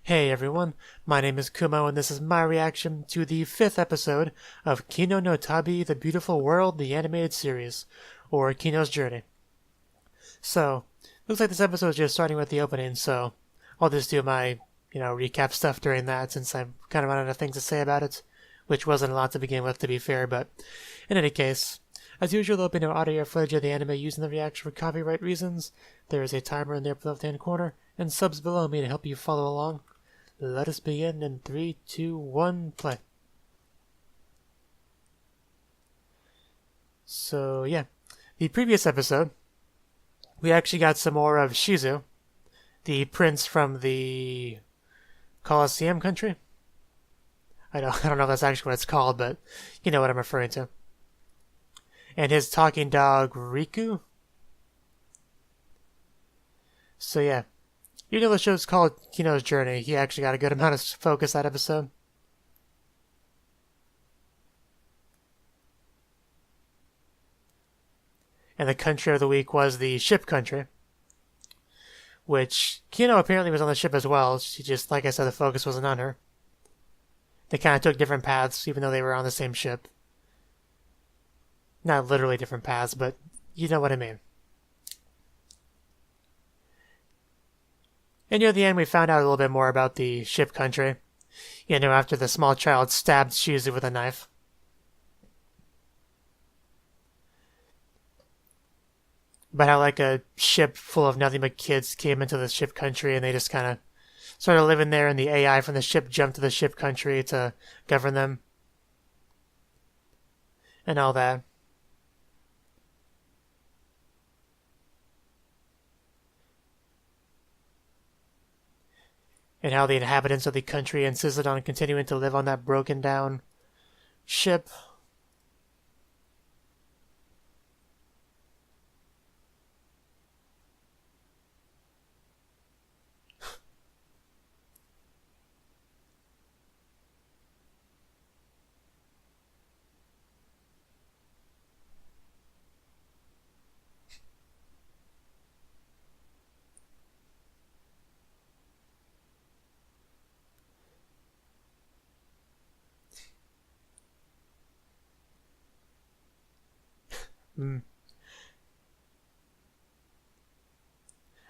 Hey everyone, my name is Kumo and this is my reaction to the 5th episode of Kino no Tabi, The Beautiful World, the animated series, or Kino's Journey. So, looks like this episode is just starting with the opening, so I'll just do my, recap stuff during that since I'm kind of running out of things to say about it, which wasn't a lot to begin with to be fair, but in any case, as usual there'll be no audio footage of the anime using the reaction for copyright reasons. There is a timer in the upper left hand corner, and subs below me to help you follow along. Let us begin in 3, 2, 1, play. So, yeah. The previous episode, we actually got some more of Shizu, the prince from the Colosseum country. I don't know if that's actually what it's called, but you know what I'm referring to. And his talking dog, Riku. So, yeah. Even though the show's called Kino's Journey, he actually got a good amount of focus that episode. And the country of the week was the ship country, which Kino apparently was on the ship as well. She just, like I said, the focus wasn't on her. They kind of took different paths, even though they were on the same ship. Not literally different paths, but you know what I mean. And near the end, we found out a little bit more about the ship country. After the small child stabbed Shizu with a knife. But how, like, a ship full of nothing but kids came into the ship country and they just kind of started living there, and the AI from the ship jumped to the ship country to govern them. And all that. And how the inhabitants of the country insisted on continuing to live on that broken down ship. Mm.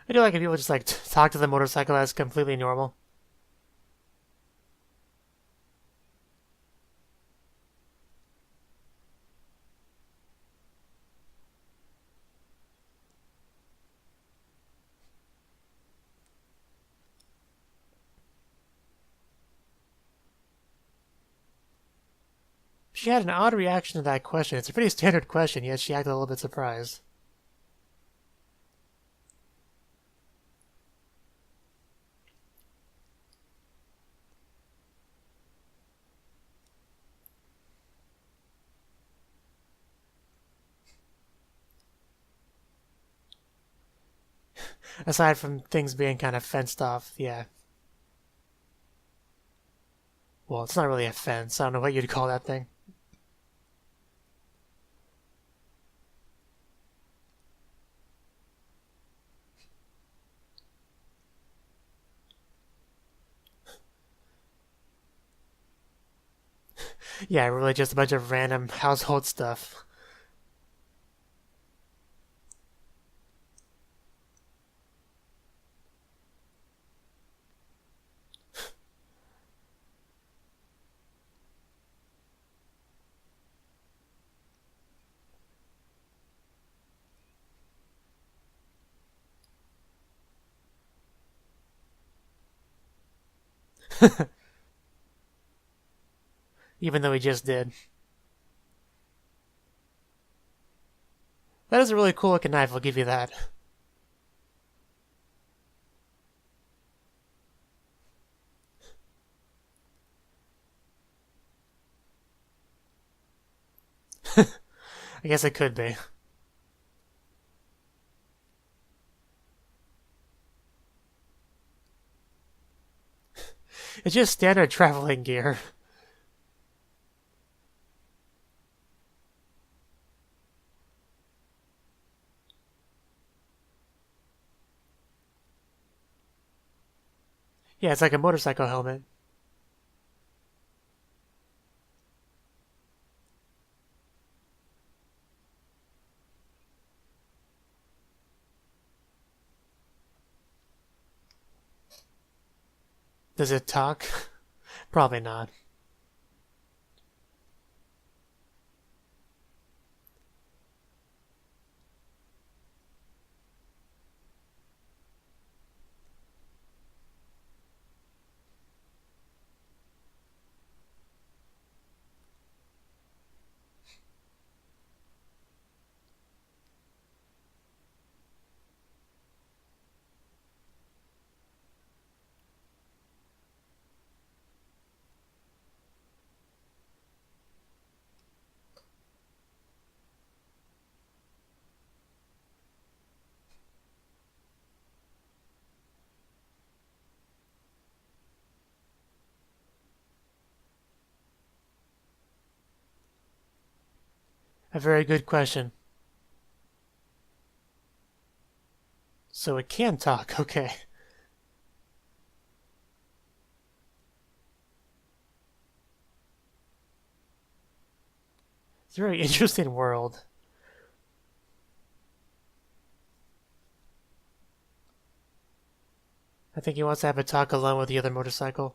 I do like if people just like talk to the motorcycle as completely normal. She had an odd reaction to that question. It's a pretty standard question, yet she acted a little bit surprised. Aside from things being kind of fenced off, yeah. Well, it's not really a fence. I don't know what you'd call that thing. Yeah, really just a bunch of random household stuff. Even though he just did. That is a really cool looking knife, I'll give you that. I guess it could be. It's just standard traveling gear. Yeah, it's like a motorcycle helmet. Does it talk? Probably not. A very good question. So it can talk, okay. It's a very interesting world. I think he wants to have a talk alone with the other motorcycle.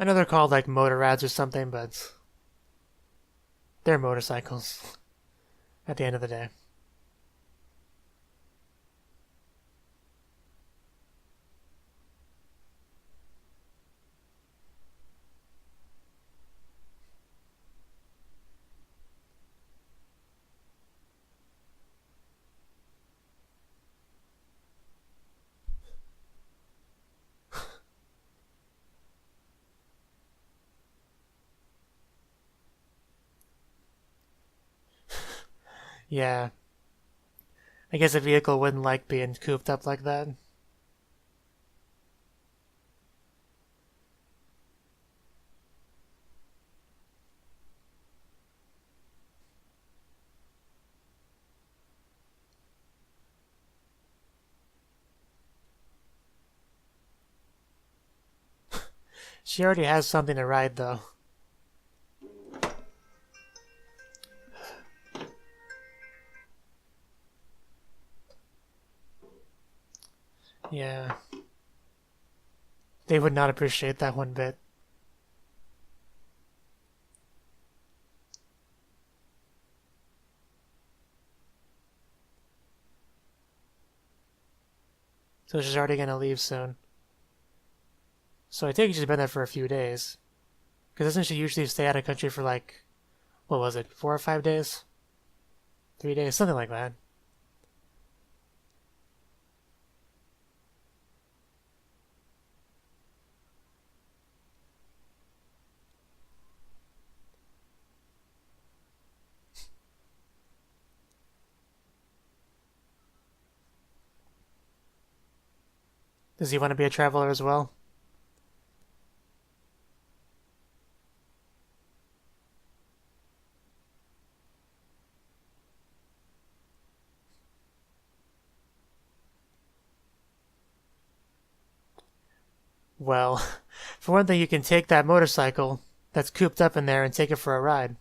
I know they're called like motorrads or something, but they're motorcycles at the end of the day. Yeah, I guess a vehicle wouldn't like being cooped up like that. She already has something to ride, though. Yeah. They would not appreciate that one bit. So she's already gonna leave soon. So I think she's been there for a few days. Because doesn't she usually stay out of country for like, what was it, 4 or 5 days? 3 days, something like that. Does he want to be a traveler as well? Well, for one thing, you can take that motorcycle that's cooped up in there and take it for a ride.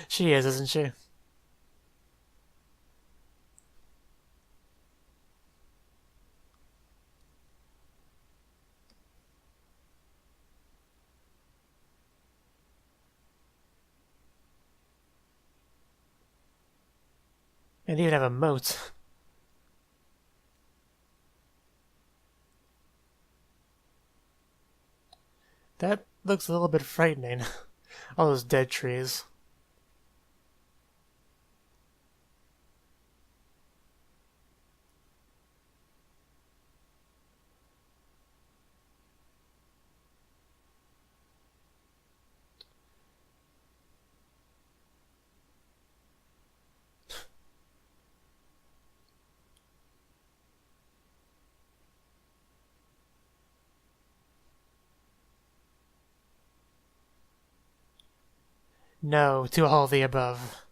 She is, isn't she? And even have a moat. That looks a little bit frightening. All those dead trees. No to all the above.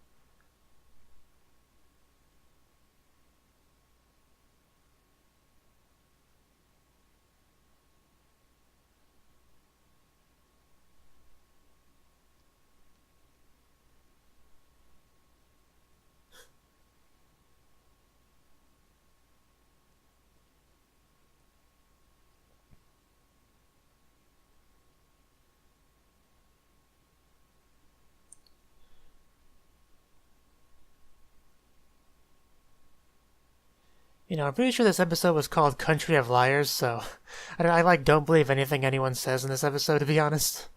You know, I'm pretty sure this episode was called Country of Liars, so I don't believe anything anyone says in this episode, to be honest.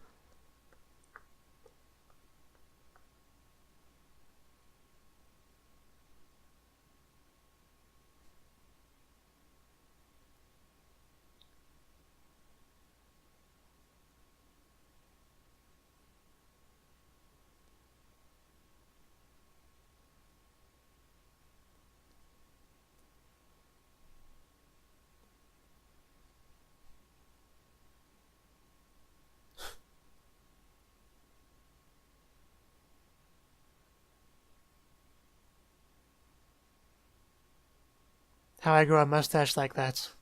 How I grow a mustache like that.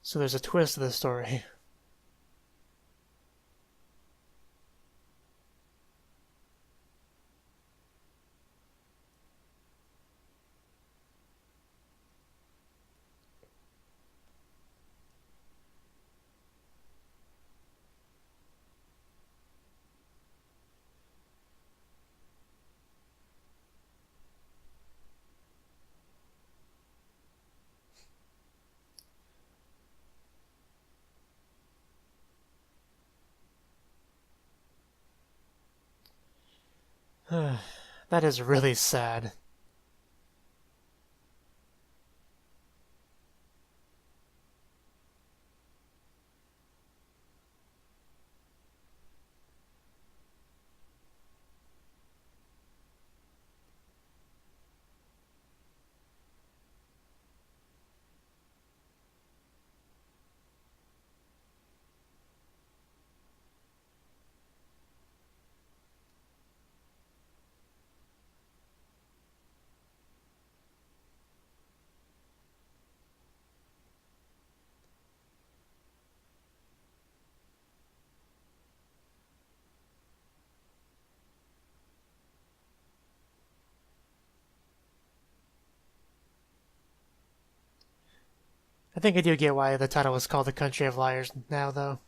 So there's a twist to the story. That is really sad. I think I do get why the title was called The Country of Liars now, though.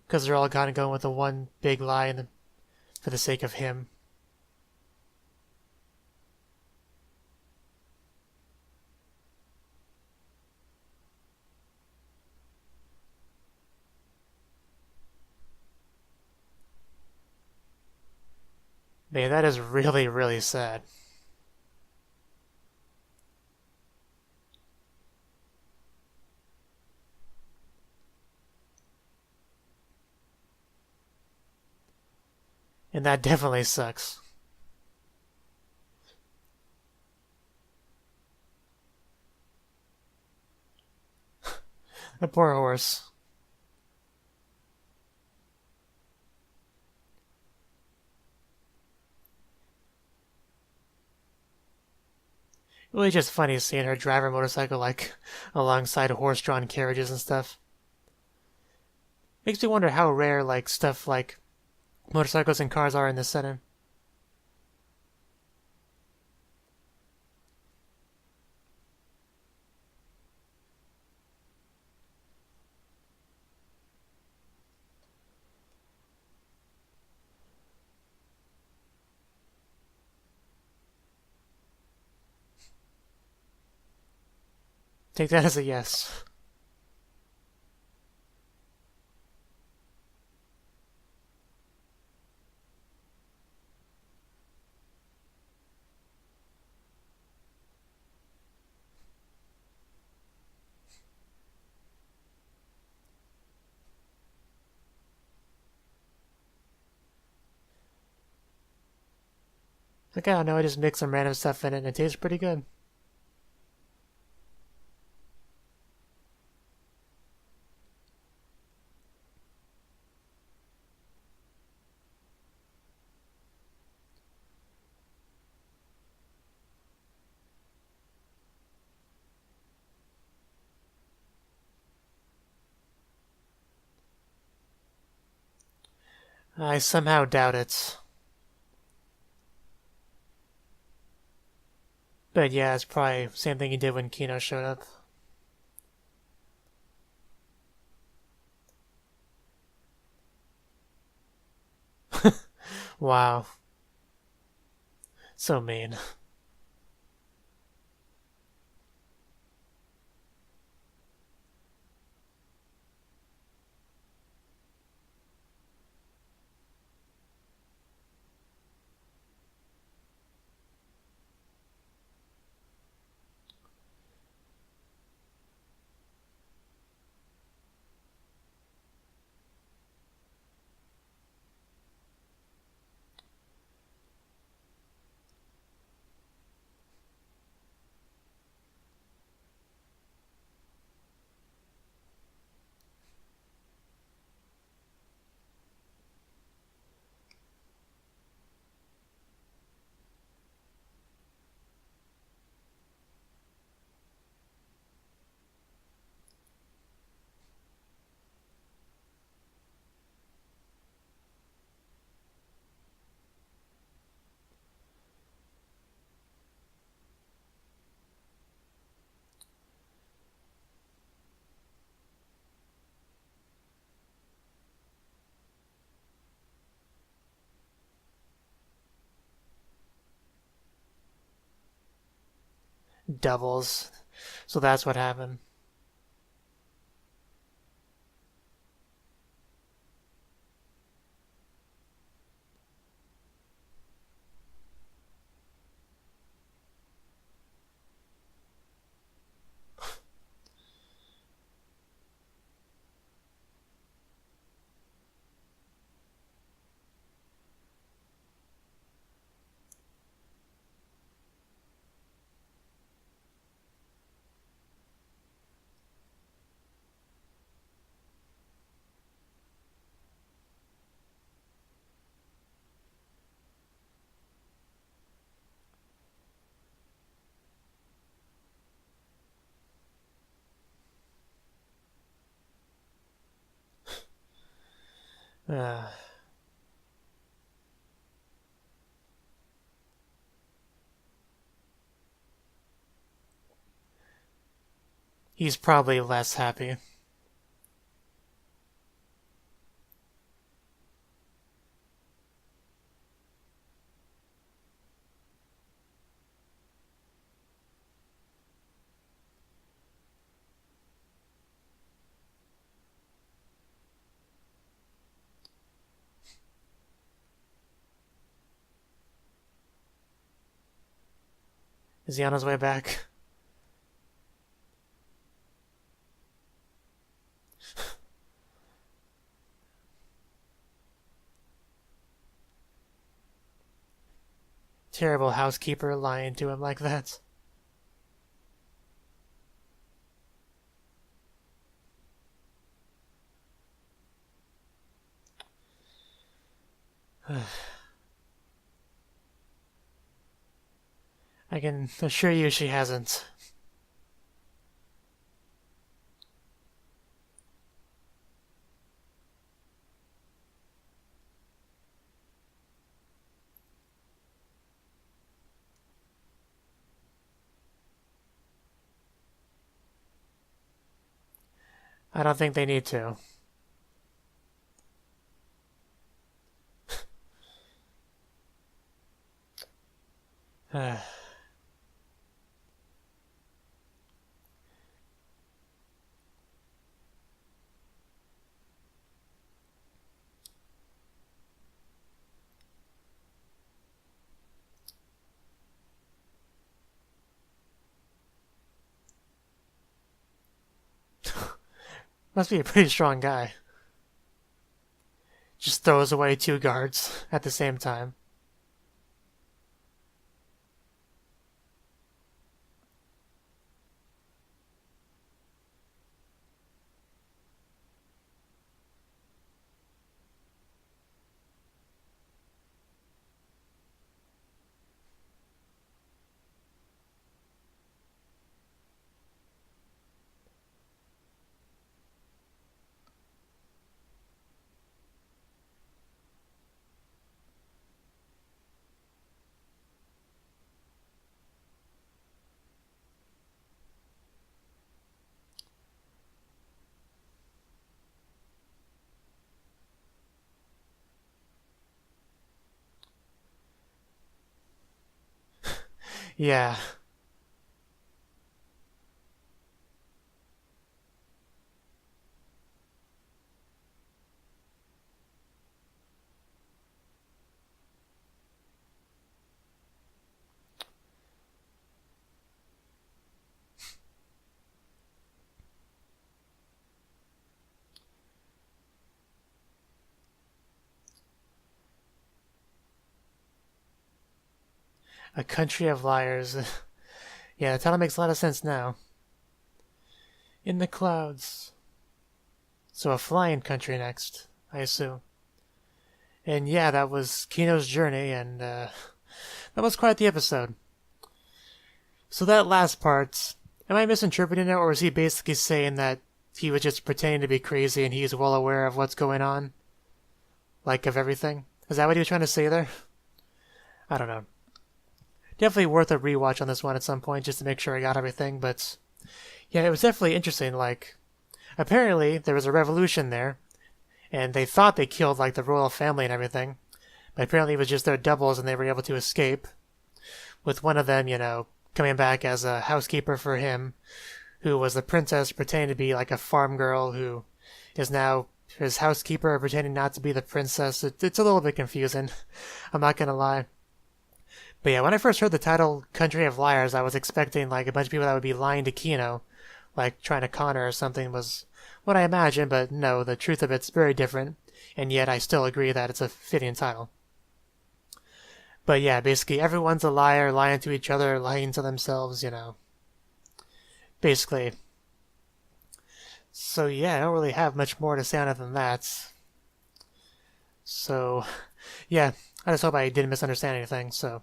Because they're all kind of going with the one big lie for the sake of him. Man, that is really, really sad. And that definitely sucks. The poor horse. Really just funny seeing her drive her motorcycle like alongside horse-drawn carriages and stuff. Makes me wonder how rare like stuff like motorcycles and cars are in this setting. Take that as a yes. Like, I don't know, I just mix some random stuff in it and it tastes pretty good. I somehow doubt it. But yeah, it's probably the same thing he did when Kino showed up. Wow. So mean. Doubles. So that's what happened. Uh, he's probably less happy. Is he on his way back? Terrible housekeeper lying to him like that. I can assure you she hasn't. I don't think they need to. Must be a pretty strong guy. Just throws away 2 guards at the same time. Yeah. A country of liars. Yeah, that kind of makes a lot of sense now. In the clouds. So a flying country next, I assume. And yeah, that was Kino's journey, and that was quite the episode. So that last part, am I misinterpreting it, or is he basically saying that he was just pretending to be crazy and he's well aware of what's going on? Like, of everything? Is that what he was trying to say there? I don't know. Definitely worth a rewatch on this one at some point just to make sure I got everything, but yeah, it was definitely interesting. Like, apparently there was a revolution there, and they thought they killed like the royal family and everything, but apparently it was just their doubles and they were able to escape, with one of them, coming back as a housekeeper for him, who was the princess pretending to be like a farm girl who is now his housekeeper pretending not to be the princess. It's a little bit confusing, I'm not gonna lie. But yeah, when I first heard the title Country of Liars, I was expecting like a bunch of people that would be lying to Kino, like trying to con her or something was what I imagined, but no, the truth of it's very different, and yet I still agree that it's a fitting title. But yeah, basically everyone's a liar, lying to each other, lying to themselves, Basically. So yeah, I don't really have much more to say on it than that. So, yeah, I just hope I didn't misunderstand anything, so...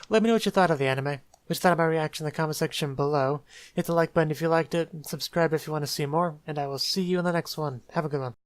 Let me know what you thought of the anime, what you thought of my reaction in the comment section below. Hit the like button if you liked it, and subscribe if you want to see more, and I will see you in the next one. Have a good one.